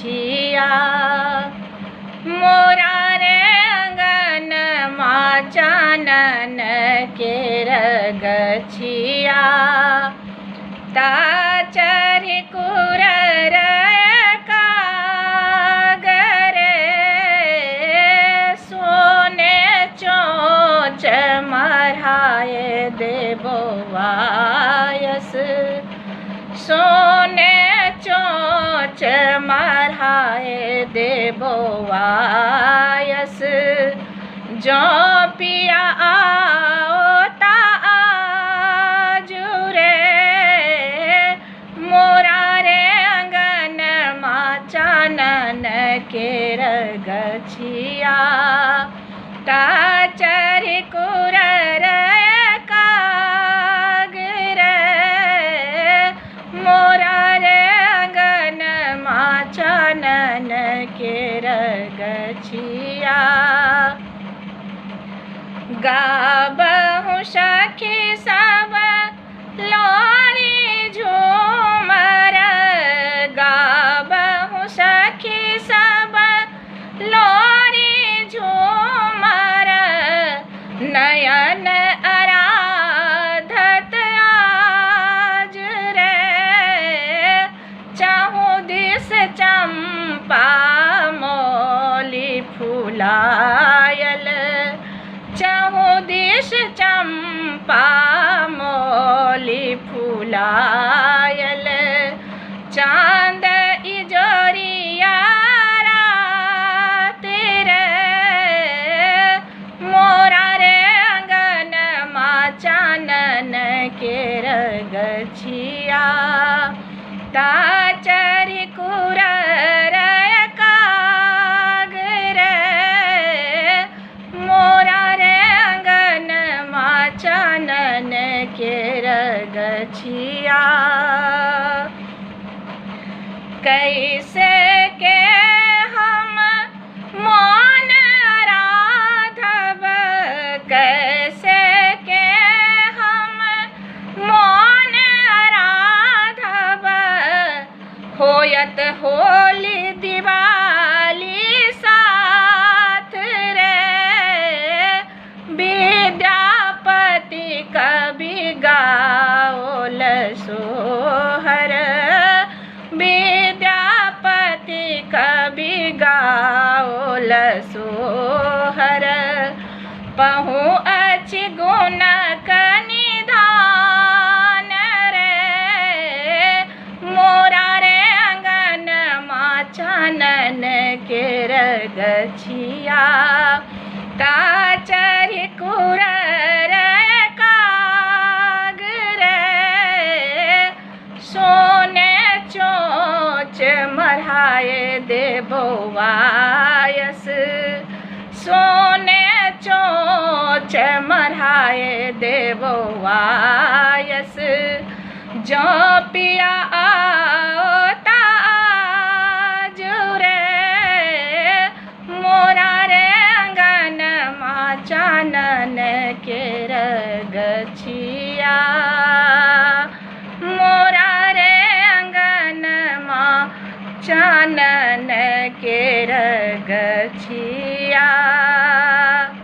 गछिया। मोरा रे अंगन माँ चानन केर गछिया। ताचर कुरर कागरे सोने चोच मढ़ाए देबो वायस। सोने चोच मढ़ाए देबो वायस। जो पिया आओता आजुरे मोरा रे अंगन माँ चानन केर गछिया। ताचर कुरर कागरे मोरा रे अंगन माँ चानन केर गछिया। गाबहु सखी सब लोरी झूमर। गाबहु सखी सब लोरी झूमर। नयन आराधत आज रे चाहु दिस चंपा मोली फुलायल। चाहु दिस चंपा मोली फुलायल। चांद इजोरिया रात रे मोरा रे अंगन माँ चानन केर गछिया। ताचर कुरर कागरे मोरा रे अंगन माँ चानन केर गछिया। कैसे के हम मौन आराधब। कैसे के हम मौन आराधब। होयत होली दिवाली साथ रे विद्यापति कवि गाओल सोहर। विद्यापति कवि गाओल सोहर। पहु अछि गुण निधान रे मोरा रे अंगन माँ चानन केर गछिया। ताचर कुरर कागरे सोने चोच मढ़ाए देबो वायस। सोने चोच मढ़ाए देबो वायस। जो पिया